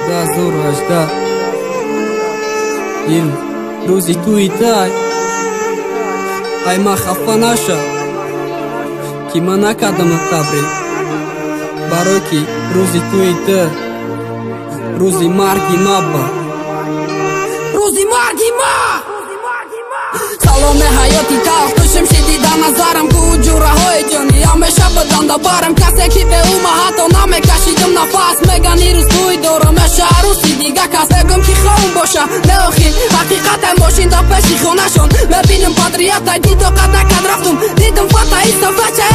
Да, здорово, да. Ил, друзі, туїтай. Айма хафа наша. Кімана кадама табри. Бароки, друзі, туїтай. Друзі, марги маба. Друзі, марги ма! Саломе хайоти тав, тушим шиди да назарам гуджура хойджони. Аме шабадан да барам касе кипе ума хато наме кашидам нафас. Мегани рус туйдорам эша руси дига кас. Бегам ки хоум боша, неохи ҳақиқатам бошин да пеши хонашон. Мебинам падриятай дидо қада кад рафтум. Дидам фата истам фача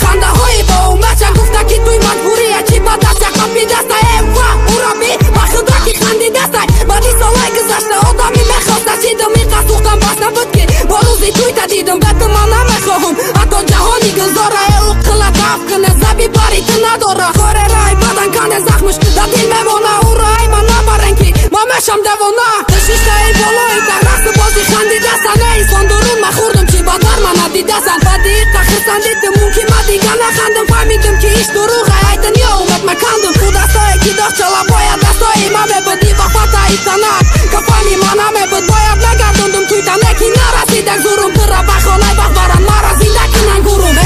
хандаҳои бо умача гуфта ки туй маҷбурия чи ба даста қапи даста ва ураби ба худа ки ханди дастай. Баъди солҳои гузашта одами мехоста чидам иқа сухтам бас набуд ки бо рӯзи туйта дидам бету ман намехоҳам ҳатто ҷаҳони гулзора эуқ қила таф кune заби бари ту надора хорерай бадан кане захмуш да дил мемона уро ай ман набарен ки ма мешам девона душиштаи болои тарасу бози ханди даста не исландурун ма хурдам чи ба дармана дидасан баъди иқа хурсандидам мунки ма дига нахандам фаҳмидам ки иш дуруғай ай дунё умед мекандам ху дастое ки дохча лабоя дастои ма мебуди вафата итанак кафани ма намебуд бояд нагардондум туйтане ки нарасидак зурум пырра ба хонай бах баран мара зинда кунан гурум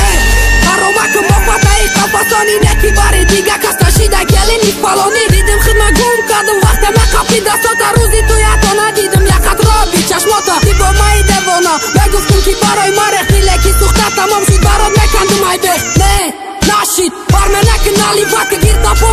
баромакам бо фатаи қафасони неки бари дига каста шида гелини фалони дидим хидма гум кардам вақте меқапи дастота рӯзи туято надидим якатро бичашмота ки бо маи девона мегуфтум ки барои ма рехтиле ки сухта тамом шуд барот мекандум ай бех не нашид барменакин наливака гирда по